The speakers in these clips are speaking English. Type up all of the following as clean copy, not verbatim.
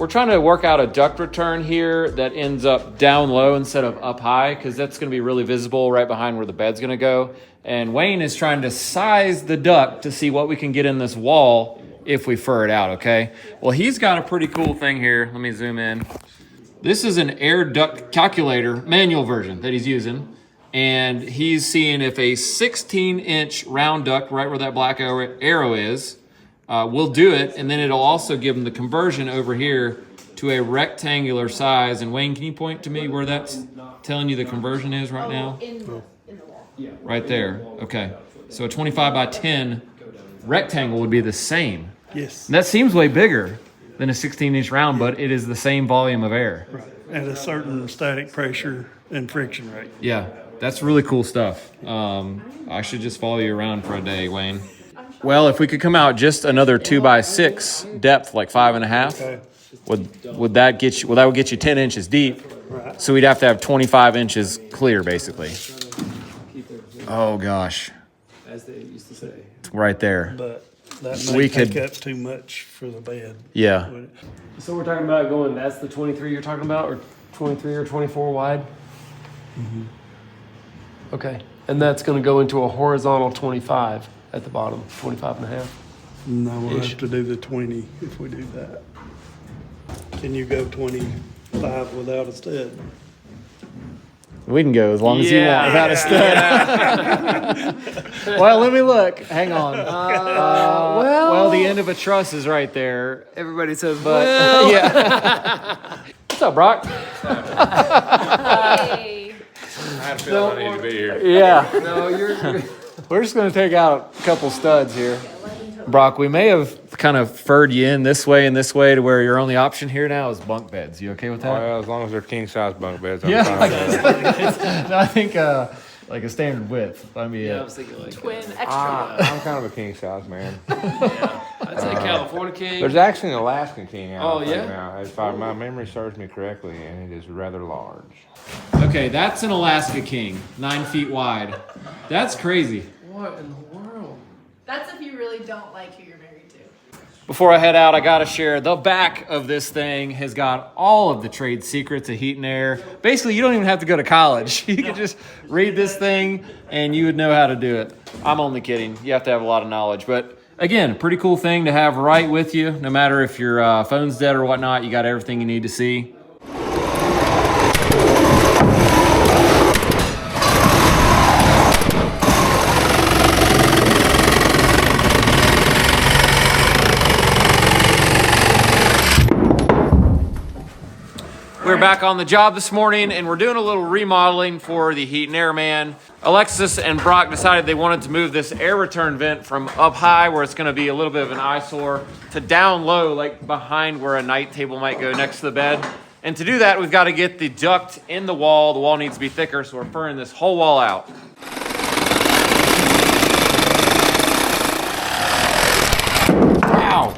we're trying to work out a duct return here that ends up down low instead of up high, because that's going to be really visible right behind where the bed's going to go. And Wayne is trying to size the duct to see what we can get in this wall if we fur it out, okay? Well, he's got a pretty cool thing here. Let me zoom in. This is an air duct calculator, manual version that he's using. And he's seeing if a 16-inch round duct, right where that black arrow is, will do it. And then it'll also give him the conversion over here to a rectangular size. And Wayne, can you point to me where that's telling you the conversion is right now? In the wall. Right there. Okay. So a 25 by 10 rectangle would be the same. Yes. And that seems way bigger than a 16-inch round, but it is the same volume of air. Right. At a certain static pressure and friction rate. Yeah, that's really cool stuff. I should just follow you around for a day, Wayne. Well, if we could come out just another 2x6 depth, like 5.5, Okay. would that get you? Well, that would get you 10 inches deep. Right. So we'd have to have 25 inches clear, basically. Oh gosh, As they used to say. right there. But that We may take could- up too much for the bed. Yeah. Would it? So we're talking about going, that's the 23 you're talking about, or 23 or 24 wide? Mm-hmm. Okay. And that's going to go into a horizontal 25 at the bottom, 25 and a half. No, we'll Ish. have to do the 20 if we do that. Can you go 25 without a stud? We can go as long as you want without a stud. Well, let me look. Hang on. Well, the end of a truss is right there. Everybody says, But well. yeah. What's up, Brock? Hey. I had a feeling I needed to be here. Yeah. No, you're We're just going to take out a couple studs here. Brock, we may have kind of furred you in this way and this way to where your only option here now is bunk beds. You okay with that? Well, as long as they're king size bunk beds, I'm Yeah. fine with that. No, I think like a standard width. I mean, yeah, I was thinking like, Twin extra. I'm kind of a king size man. I'd say California King. There's actually an Alaskan king out Oh, right yeah? now, if my memory serves me correctly, and it is rather large. okay, that's an Alaska King, 9 feet wide. That's crazy. What in the world? That's if you really don't like who you're married to. Before I head out, I got to share the back of this thing has got all of the trade secrets of heat and air. Basically, you don't even have to go to college. You could just read this thing and you would know how to do it. I'm only kidding. You have to have a lot of knowledge. But again, pretty cool thing to have right with you. No matter if your phone's dead or whatnot, you got everything you need to see. We're back on the job this morning and we're doing a little remodeling for the heat and air man. Alexis and Brock decided they wanted to move this air return vent from up high where it's going to be a little bit of an eyesore to down low, like behind where a night table might go next to the bed. And to do that, we've got to get the duct in the wall. The wall needs to be thicker, so we're furring this whole wall out. Ow!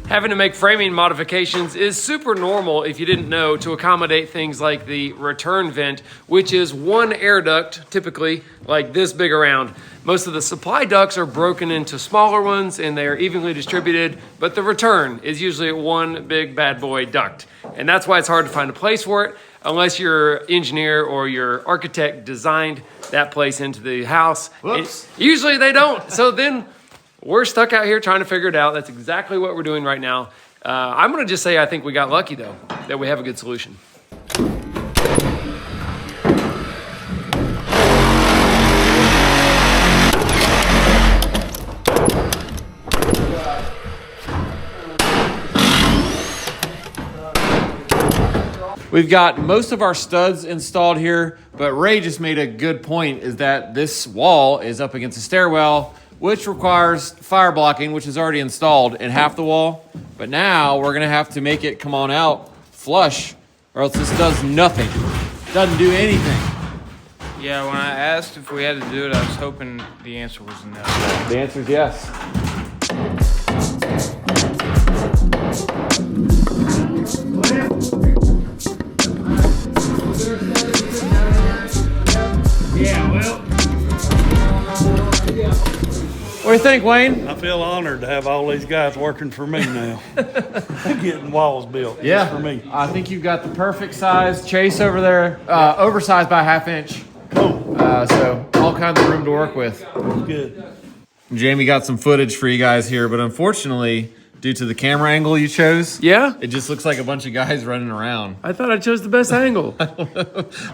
Having to make framing modifications is super normal if you didn't know, to accommodate things like the return vent, which is one air duct, typically like this big around. Most of the supply ducts are broken into smaller ones and they are evenly distributed, but the return is usually one big bad boy duct. And that's why it's hard to find a place for it unless your engineer or your architect designed that place into the house. Whoops. Usually they don't. So then we're stuck out here trying to figure it out. That's exactly what we're doing right now. I'm going to just say I think we got lucky, though, that we have a good solution. We've got most of our studs installed here, but Ray just made a good point, is that this wall is up against a stairwell, which requires fire blocking, which is already installed in half the wall. But now we're gonna have to make it come on out flush, or else this does nothing. Doesn't do anything. Yeah, when I asked if we had to do it, I was hoping the answer was no. The answer is yes. Yeah, well. do you think, Wayne? I feel honored to have all these guys working for me now. Getting walls built just for me. I think you've got the perfect size. Chase over there, oversized by 1/2 inch. Cool. So all kinds of room to work with. Good. Jamie got some footage for you guys here, but unfortunately, due to the camera angle you chose, Yeah? it just looks like a bunch of guys running around. I thought I chose the best angle.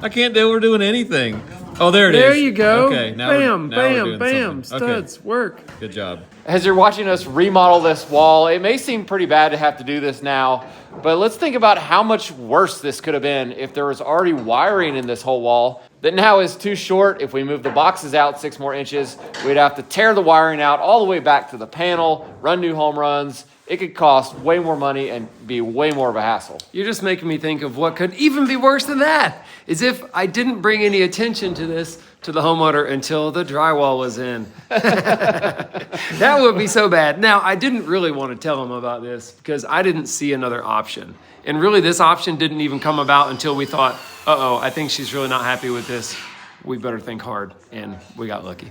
I can't tell we're doing anything. Oh, there it is. There you go. Okay, now bam, we're bam, doing bam. something. Okay. Studs, work. Good job. As you're watching us remodel this wall, it may seem pretty bad to have to do this now, but let's think about how much worse this could have been if there was already wiring in this whole wall that now is too short. If we move the boxes out 6 more inches, we'd have to tear the wiring out all the way back to the panel, run new home runs. It could cost way more money and be way more of a hassle. You're just making me think of what could even be worse than that. As if I didn't bring any attention to this to the homeowner until the drywall was in. That would be so bad. Now, I didn't really want to tell him about this because I didn't see another option. And really, this option didn't even come about until we thought, uh-oh, I think she's really not happy with this. We better think hard. And we got lucky.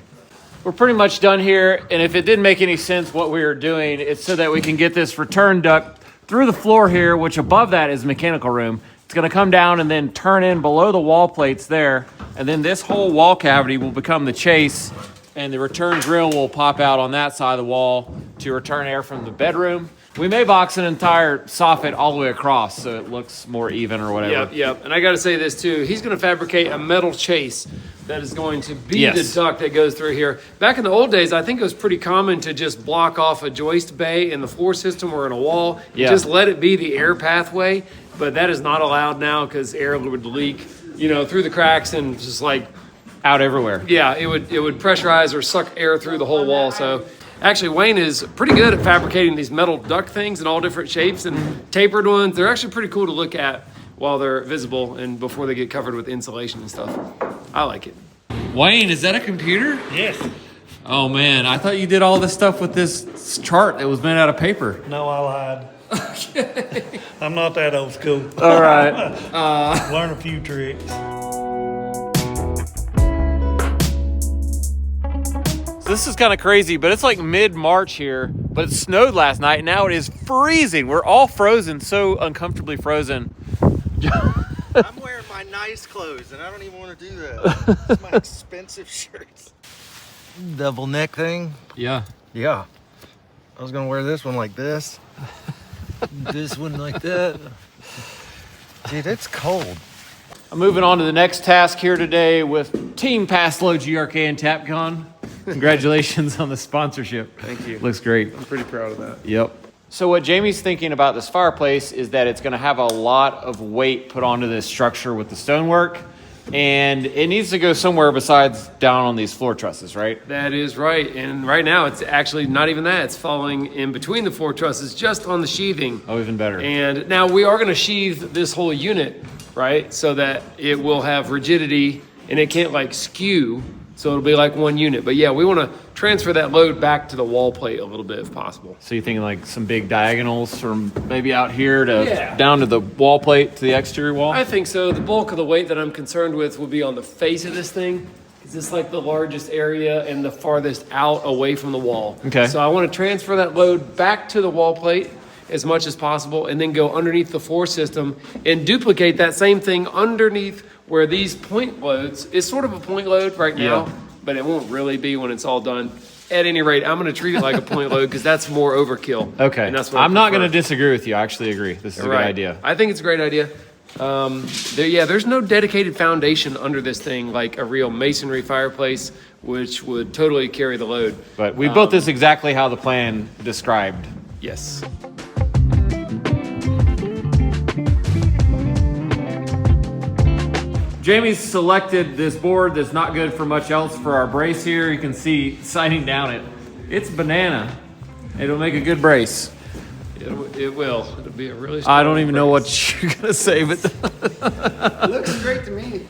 We're pretty much done here, and if it didn't make any sense what we were doing, it's so that we can get this return duct through the floor here, which above that is mechanical room. It's gonna come down and then turn in below the wall plates there, and then this whole wall cavity will become the chase, and the return grill will pop out on that side of the wall to return air from the bedroom. We may box an entire soffit all the way across so it looks more even or whatever. Yep. And I got to say this too. He's going to fabricate a metal chase that is going to be the duct that goes through here. Back in the old days, I think it was pretty common to just block off a joist bay in the floor system or in a wall. Yeah. Just let it be the air pathway. But that is not allowed now because air would leak, through the cracks and just like Out everywhere. Yeah, it would pressurize or suck air through the whole wall. So actually, Wayne is pretty good at fabricating these metal duct things in all different shapes and tapered ones. They're actually pretty cool to look at while they're visible and before they get covered with insulation and stuff. I like it. Wayne, is that a computer? Yes. Oh man, I thought you did all this stuff with this chart that was made out of paper. No, I lied. I'm not that old school. All right. Learn a few tricks. This is kind of crazy, but it's like mid-March here, but it snowed last night, and now it is freezing. We're all frozen, so uncomfortably frozen. I'm wearing my nice clothes, and I don't even want to do that. It's my expensive shirts. Double neck thing? Yeah. Yeah. I was going to wear this one like this. This one like that. Dude, it's cold. I'm moving on to the next task here today with Team Pass Low GRK and Tapcon. Congratulations on the sponsorship. Thank you. Looks great. I'm pretty proud of that. Yep. So what Jamie's thinking about this fireplace is that it's going to have a lot of weight put onto this structure with the stonework, and it needs to go somewhere besides down on these floor trusses, right? That is right. And right now, it's actually not even that. It's falling in between the floor trusses, just on the sheathing. Oh, even better. And now we are going to sheathe this whole unit, right? So that it will have rigidity and it can't like skew. So it'll be like one unit. But yeah, we want to transfer that load back to the wall plate a little bit if possible. So you're thinking like some big diagonals from maybe out here to down to the wall plate to the exterior wall? I think so. The bulk of the weight that I'm concerned with will be on the face of this thing. Because it's like the largest area and the farthest out away from the wall. Okay. So I want to transfer that load back to the wall plate as much as possible and then go underneath the floor system and duplicate that same thing underneath where these point loads is sort of a point load right now, but it won't really be when it's all done. At any rate, I'm going to treat it like a point load because that's more overkill. Okay. And that's what I'm not going to prefer. disagree with you. I actually agree. This is a good idea. I think it's a great idea. There's no dedicated foundation under this thing like a real masonry fireplace, which would totally carry the load. But we built this exactly how the plan described. Yes. Jamie's selected this board that's not good for much else for our brace here. You can see sighting down it. It's banana. It'll make a good brace. It will. It'll be a really I don't strong even know brace. what you're going to say, but It looks great to me.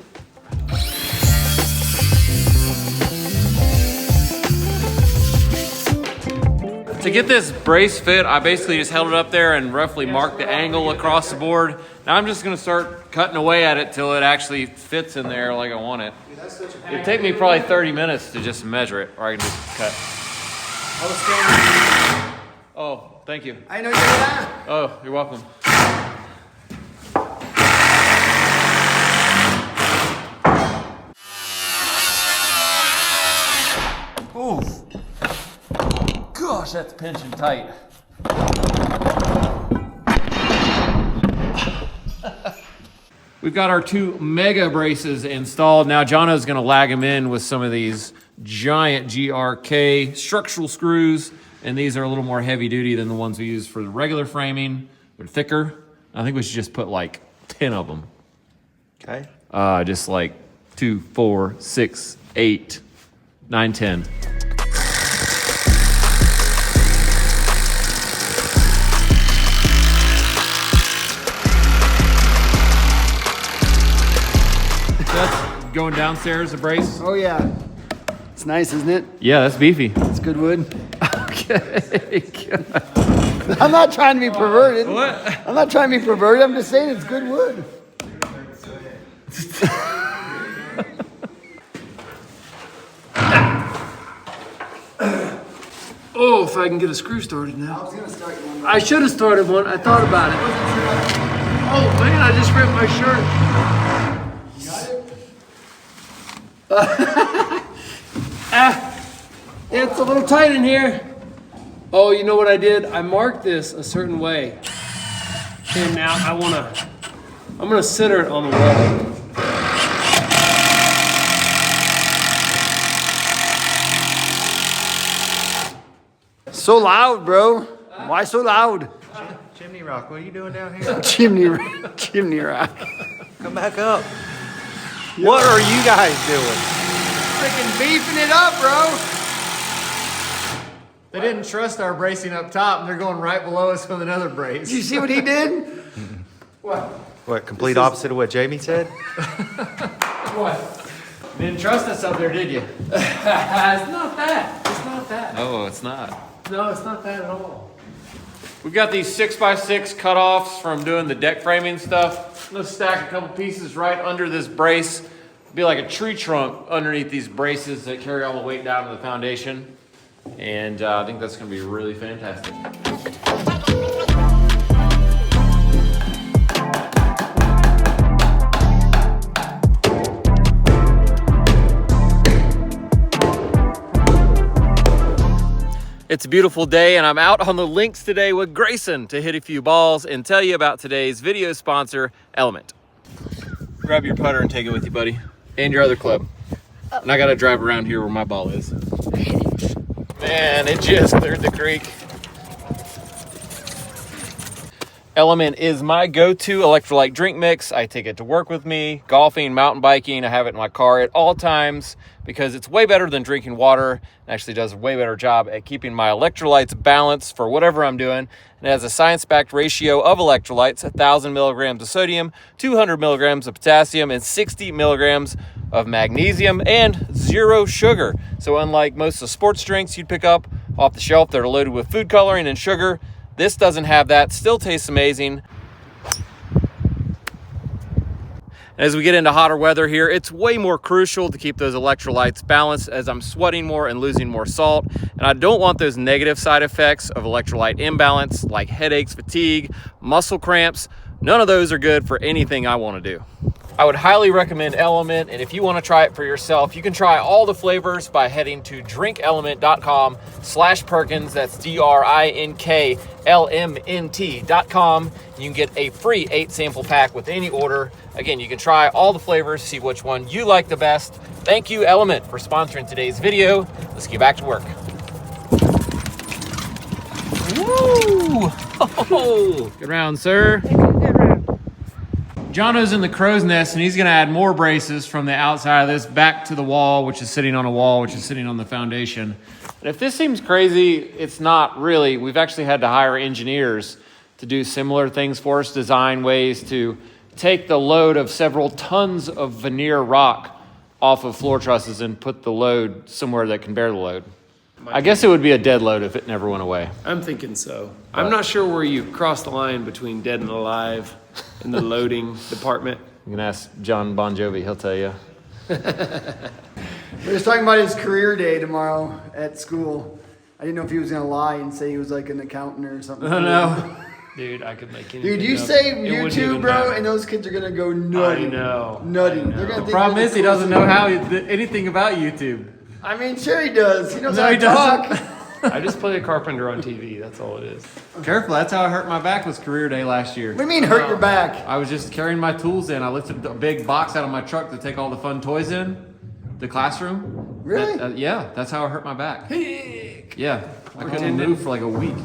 to get this brace fit, I basically just held it up there and roughly marked the angle across the board. Now I'm just going to start cutting away at it till it actually fits in there like I want it. It'd take me probably 30 minutes to just measure it, or I can just cut. I was standing. Oh, thank you. I know you're that. Oh, you're welcome. Ooh. Gosh, that's pinching tight. We've got our 2 mega braces installed. Now Jono's gonna lag them in with some of these giant GRK structural screws, and these are a little more heavy duty than the ones we use for the regular framing. They're thicker. I think we should just put like 10 of them. Okay. Just like 2, 4, 6, 8, 9, 10. That's going downstairs, the brace. Oh yeah. It's nice, isn't it? Yeah, that's beefy. It's good wood. Okay. I'm not trying to be perverted. What? I'm not trying to be perverted. I'm just saying it's good wood. Oh, if I can get a screw started now. I was gonna start one. I should have started one. I thought about it. Oh man, I just ripped my shirt. It's a little tight in here. Oh, you know what I did? I marked this a certain way. And now I'm gonna center it on the wall. So loud, bro. Why so loud? Chimney Rock, what are you doing down here? Chimney rock. Come back up. What are you guys doing? Freaking beefing it up, bro. They didn't trust our bracing up top, and they're going right below us with another brace. Did you see what he did? What, complete opposite of what Jamie said? What? Didn't trust us up there, did you? It's not that. It's not that. Oh, it's not. No, it's not that at all. We've got these 6x6 cutoffs from doing the deck framing stuff. Let's stack a couple pieces right under this brace. Be like a tree trunk underneath these braces that carry all the weight down to the foundation. And I think that's gonna be really fantastic. It's a beautiful day and I'm out on the links today with Grayson to hit a few balls and tell you about today's video sponsor, Element. Grab your putter and take it with you, buddy. And your other club. And I gotta drive around here where my ball is. Man, it just cleared the creek. Element is my go-to electrolyte drink mix. I take it to work with me, golfing, mountain biking. I have it in my car at all times because it's way better than drinking water. It actually does a way better job at keeping my electrolytes balanced for whatever I'm doing. And it has a science-backed ratio of electrolytes, 1,000 milligrams of sodium, 200 milligrams of potassium, and 60 milligrams of magnesium, and 0 sugar. So unlike most of the sports drinks you'd pick up off the shelf that are loaded with food coloring and sugar, this doesn't have that, still tastes amazing. As we get into hotter weather here, it's way more crucial to keep those electrolytes balanced as I'm sweating more and losing more salt. And I don't want those negative side effects of electrolyte imbalance like headaches, fatigue, muscle cramps. None of those are good for anything I want to do. I would highly recommend Element, and if you want to try it for yourself, you can try all the flavors by heading to drinkelement.com/Perkins. That's DRINKLMNT.com. You can get a free 8 sample pack with any order. Again, you can try all the flavors, see which one you like the best. Thank you, Element, for sponsoring today's video. Let's get back to work. Woo! Oh, good round, sir. Jono's in the crow's nest and he's gonna add more braces from the outside of this back to the wall, which is sitting on a wall, which is sitting on the foundation. And if this seems crazy, it's not really. We've actually had to hire engineers to do similar things for us, design ways to take the load of several tons of veneer rock off of floor trusses and put the load somewhere that can bear the load. I guess it would be a dead load if it never went away. I'm thinking so. I'm not sure where you cross the line between dead and alive in the loading department. You can ask John Bon Jovi, he'll tell you. We're just talking about his career day tomorrow at school. I didn't know if he was gonna lie and say he was like an accountant or something. No. Dude, I could make anything Dude, you up. say It wouldn't YouTube, even bro, matter. and those kids are gonna go nutty. I know. Nutty. I know. They're gonna The think Problem you're is he the doesn't coolest know thing. anything about YouTube. I mean, sure he does. He knows No, how he to talk. doesn't. I just play a carpenter on TV. That's all it is. Careful, that's how I hurt my back was career day last year. What do you mean hurt your back? I was just carrying my tools in. I lifted a big box out of my truck to take all the fun toys in the classroom. Really? Yeah, that's how I hurt my back. Yeah, I couldn't Pretended. move for like a week.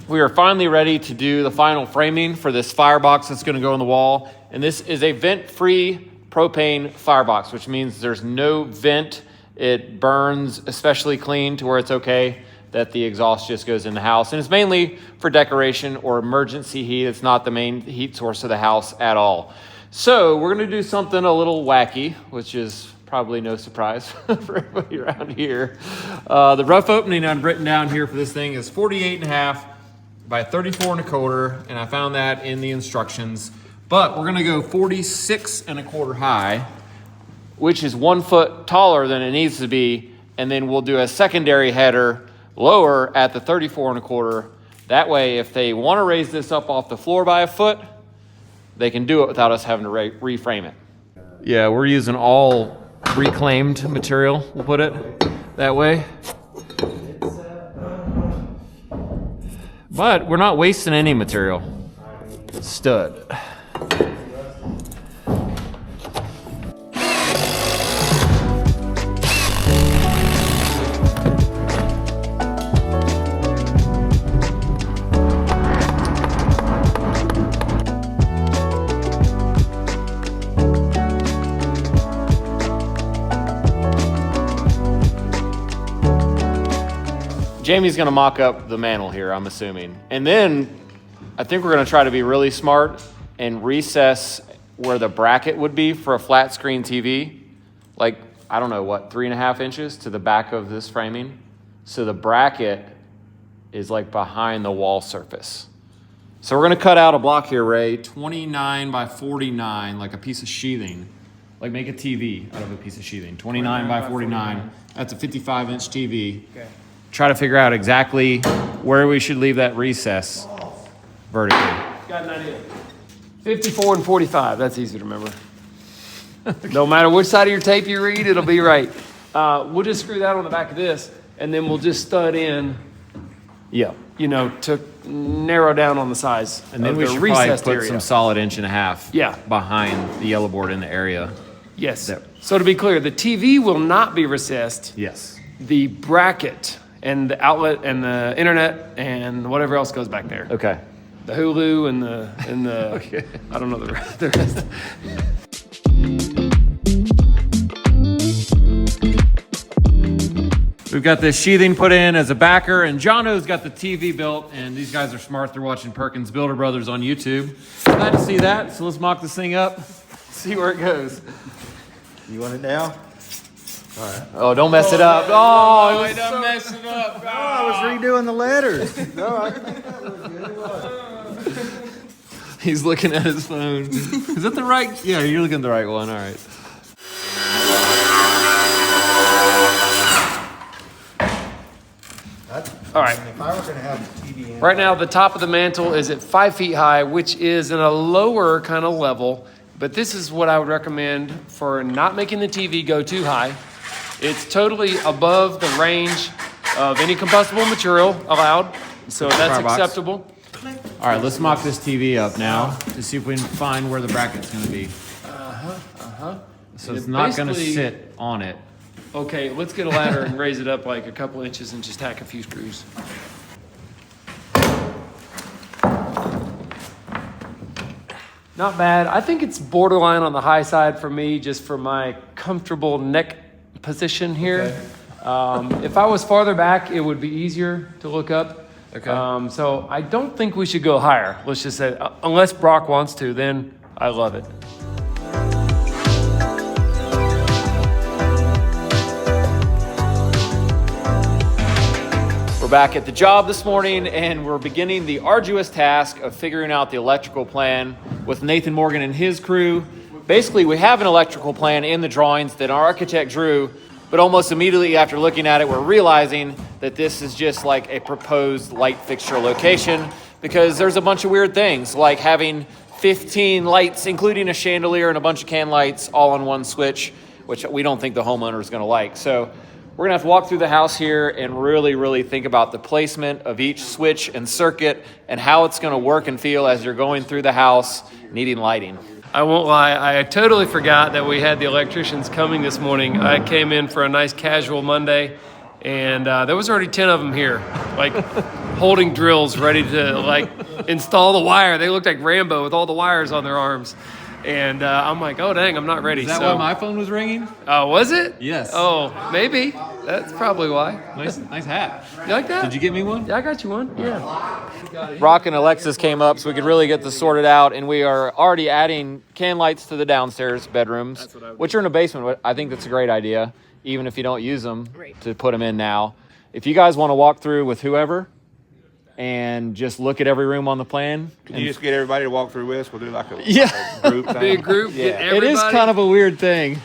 We are finally ready to do the final framing for this firebox that's going to go on the wall. And this is a vent-free propane firebox, which means there's no vent. It burns especially clean to where it's okay that the exhaust just goes in the house. And it's mainly for decoration or emergency heat. It's not the main heat source of the house at all. So we're going to do something a little wacky, which is probably no surprise for everybody around here. The rough opening I've written down here for this thing is 48.5 by 34.25, and I found that in the instructions. But we're gonna go 46.25 high, which is 1 foot taller than it needs to be, and then we'll do a secondary header lower at the 34.25. That way, if they wanna raise this up off the floor by a foot, they can do it without us having to reframe it. Yeah, we're using all reclaimed material, we'll put it that way. But we're not wasting any material. Stud. Jamie's gonna mock up the mantle here, I'm assuming. And then I think we're gonna try to be really smart and recess where the bracket would be for a flat screen TV. Like, I don't know, what, 3.5 inches to the back of this framing. So the bracket is like behind the wall surface. So we're gonna cut out a block here, Ray, 29 by 49, like a piece of sheathing. Like make a TV out of a piece of sheathing. 29 by 49. That's a 55-inch TV. Okay. Try to figure out exactly where we should leave that recess vertically. Got an idea. 54 and 45. That's easy to remember. No matter which side of your tape you read, it'll be right. We'll just screw that on the back of this, and then we'll just stud in, Yeah. you know, to narrow down on the size. And then of we the should probably recessed put area. some solid 1.5 Yeah. behind the yellow board in the area. Yes. There. So to be clear, the TV will not be recessed. Yes. The bracket and the outlet and the internet and whatever else goes back there. Okay. The Hulu and the Okay. I don't know the rest. We've got this sheathing put in as a backer, and Jono's got the TV built, and these guys are smart. They're watching Perkins Builder Brothers on YouTube. Glad to see that, so let's mock this thing up, see where it goes. You want it now? Oh, don't mess it up. Oh, it was Don't mess it up. I was redoing the letters. No, I can make that look good. He's looking at his phone. Is that the right? Yeah, you're looking at the right one. All right. All right. If I were going to have TV in, Right now, the top of the mantle is at 5 feet high, which is in a lower kind of level. But this is what I would recommend for not making the TV go too high. It's totally above the range of any combustible material allowed, so that's Firebox. acceptable. All right, let's mock this TV up now to see if we can find where the bracket's going to be. So it's not going to Basically- sit on it. Okay, let's get a ladder and raise it up like a couple inches and just tack a few screws. Not bad. I think it's borderline on the high side for me, just for my comfortable neck position here. If I was farther back, it would be easier to look up. Okay. So I don't think we should go higher. Let's just say, unless Brock wants to, then I love it. We're back at the job this morning, and we're beginning the arduous task of figuring out the electrical plan with Nathan Morgan and his crew. Basically, we have an electrical plan in the drawings that our architect drew, But almost immediately after looking at it, we're realizing that this is just like a proposed light fixture location, because there's a bunch of weird things like having 15 lights, including a chandelier and a bunch of can lights all on one switch, which we don't think the homeowner is going to like. So we're going to have to walk through the house here and really think about the placement of each switch and circuit and how it's going to work and feel as you're going through the house needing lighting. I won't lie, I totally forgot that we had the electricians coming this morning. I came in for a nice casual Monday, and there was already 10 of them here, like holding drills ready to like install the wire. They looked like Rambo with all the wires on their arms. And I'm like, oh dang, I'm not ready. Is that why my phone was ringing? Was it? Yes. Oh, maybe. That's probably why. Nice hat. You like that? Did you get me one? Yeah, I got you one. Yeah. Rock and Alexis came up so we could really get this sorted out, and we are already adding can lights to the downstairs bedrooms, which are in a basement. I think that's a great idea, even if you don't use them, to put them in now. If you guys want to walk through with whoever and just look at every room on the plan. Can you just get everybody to walk through with us? We'll do like a group thing. Big group. Yeah. Get everybody. It is kind of a weird thing.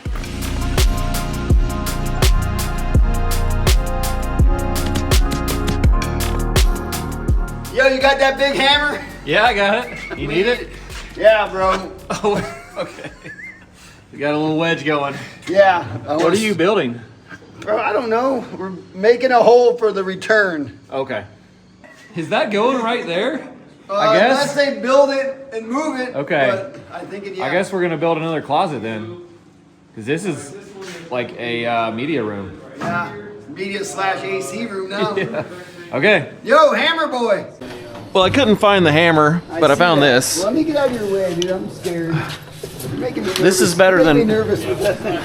Yo, you got that big hammer? Yeah, I got it. You need it? Yeah, bro. Oh, okay. We got a little wedge going. Yeah. What are you building? Bro, I don't know. We're making a hole for the return. Okay. Is that going right there? I guess. Unless they build it and move it. Okay. But I think it, yeah. I guess we're gonna build another closet then, because this is like a media room. Yeah. Media / AC room now. Yeah. Okay. Yo, hammer boy. Well, I couldn't find the hammer, but I found this. Let me get out of your way, dude. I'm scared. You're making me nervous. This is better You're making than. me nervous with that thing.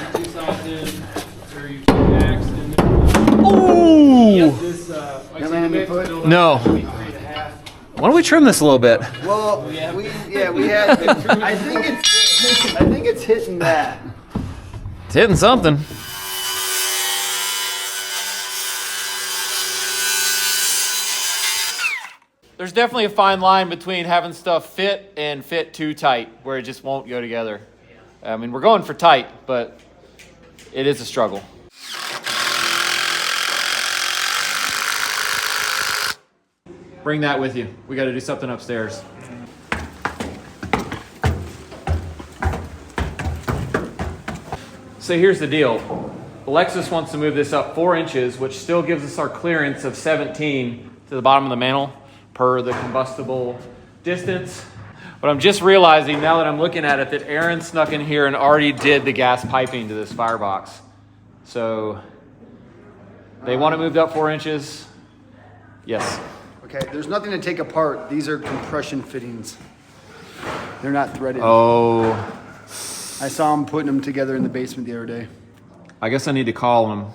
Ooh! That land your foot? No. Why don't we trim this a little bit? Well, we had. I think it's hitting that. It's hitting something. There's definitely a fine line between having stuff fit and fit too tight, where it just won't go together. I mean, we're going for tight, but it is a struggle. Bring that with you. We got to do something upstairs. So here's the deal. Alexis wants to move this up 4 inches, which still gives us our clearance of 17 to the bottom of the mantle per the combustible distance. But I'm just realizing now that I'm looking at it that Aaron snuck in here and already did the gas piping to this firebox. So they want it moved up 4 inches. Yes. Okay, there's nothing to take apart. These are compression fittings. They're not threaded. Oh, I saw them putting them together in the basement the other day. I guess I need to call him.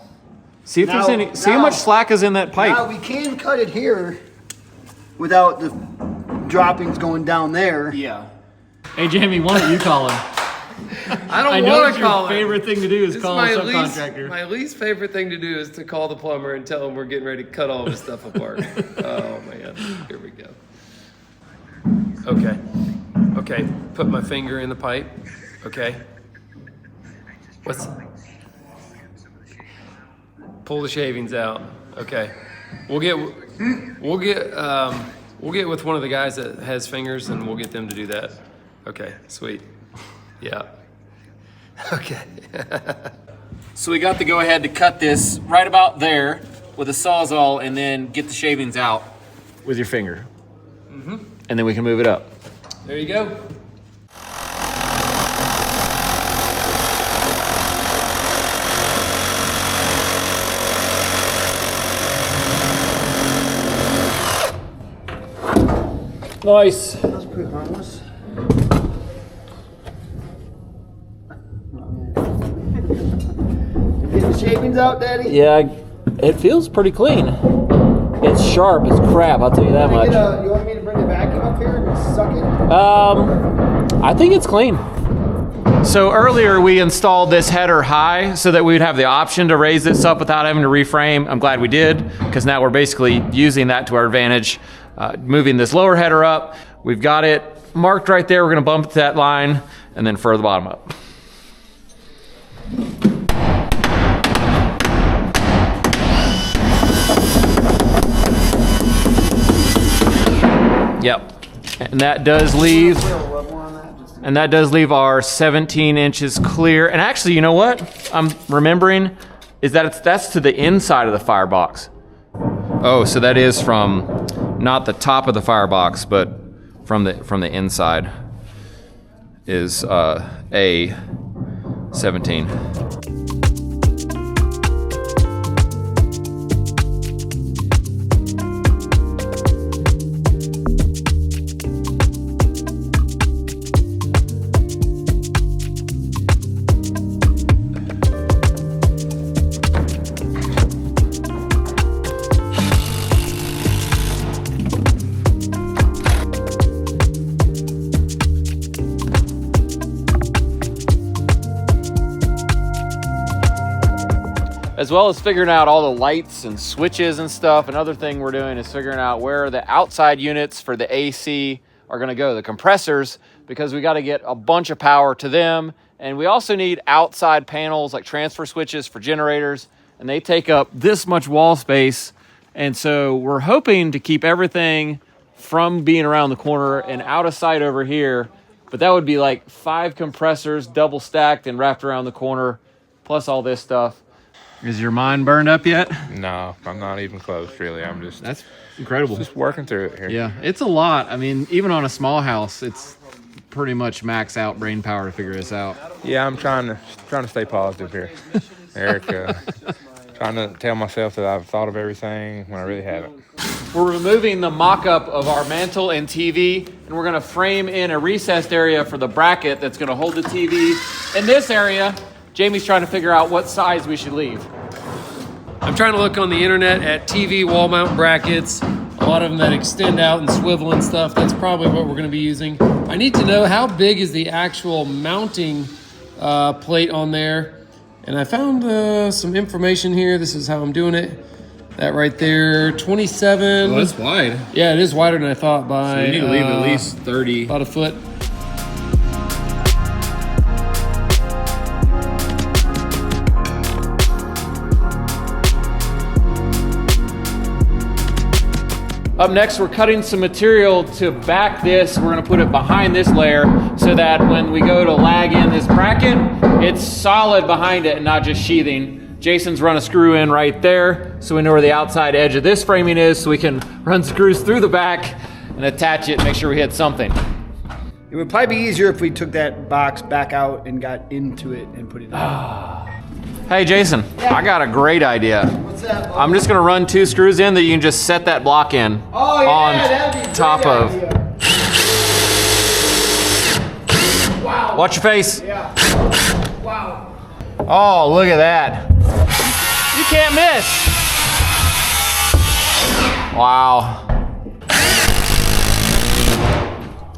See if there's Now- any. See how much slack is in that pipe. Now we can cut it here without the droppings going down there. Yeah. Hey Jamie, why don't you call him? I don't I know want it's to your call him. favorite thing to do is This call a my subcontractor. My least favorite thing to do is to call the plumber and tell him we're getting ready to cut all of his stuff apart. Oh man, here we go. Okay, put my finger in the pipe. Okay. Pull the shavings out. Okay. We'll get with one of the guys that has fingers and we'll get them to do that. Okay, sweet. Yeah. Okay. So we got the go ahead to cut this right about there with a Sawzall and then get the shavings out with your finger. Mm-hmm. And then we can move it up. There you go. Nice. That's pretty harmless. Get the shavings out, Daddy? Yeah, it feels pretty clean. It's sharp as crap, I'll tell you that much. You want me to bring the vacuum up here and suck it? I think it's clean. So earlier we installed this header high so that we would have the option to raise this up without having to reframe. I'm glad we did, because now we're basically using that to our advantage. Moving this lower header up, we've got it marked right there. We're gonna bump that line and then further the bottom up. Yep. And that does leave, our 17 inches clear. And actually, you know what I'm remembering is that that's to the inside of the firebox. Oh, so that is from not the top of the firebox, but from the inside is a 17. As well as figuring out all the lights and switches and stuff. Another thing we're doing is figuring out where the outside units for the AC are gonna go, the compressors, because we gotta get a bunch of power to them. And we also need outside panels like transfer switches for generators, and they take up this much wall space. And so we're hoping to keep everything from being around the corner and out of sight over here. But that would be like 5 compressors double stacked and wrapped around the corner, plus all this stuff. Is your mind burned up yet? No, I'm not even close, really. I'm just... That's incredible. Just working through it here. Yeah, it's a lot. I mean, even on a small house, it's pretty much max out brain power to figure this out. Yeah, I'm trying to stay positive here, Eric. Trying to tell myself that I've thought of everything when I really haven't. We're removing the mock-up of our mantle and TV, and we're gonna frame in a recessed area for the bracket that's gonna hold the TV. In this area, Jamie's trying to figure out what size we should leave. I'm trying to look on the internet at TV wall mount brackets, a lot of them that extend out and swivel and stuff. That's probably what we're going to be using. I need to know how big is the actual mounting plate on there. And I found some information here. This is how I'm doing it. That right there, 27. Well, that's wide. Yeah, it is wider than I thought by... So you need to leave at least 30. About a foot. Up next, we're cutting some material to back this. We're gonna put it behind this layer so that when we go to lag in this bracket, it's solid behind it and not just sheathing. Jason's run a screw in right there so we know where the outside edge of this framing is so we can run screws through the back and attach it and make sure we hit something. It would probably be easier if we took that box back out and got into it and put it in. Hey Jason, I got a great idea. What's that? I'm just gonna run 2 screws in that you can just set that block in on top of. Wow. Watch your face. Yeah. Wow. Oh, look at that. You can't miss. Wow.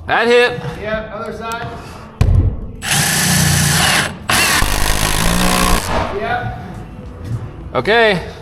That hit. Yeah, other side. Yep. Okay.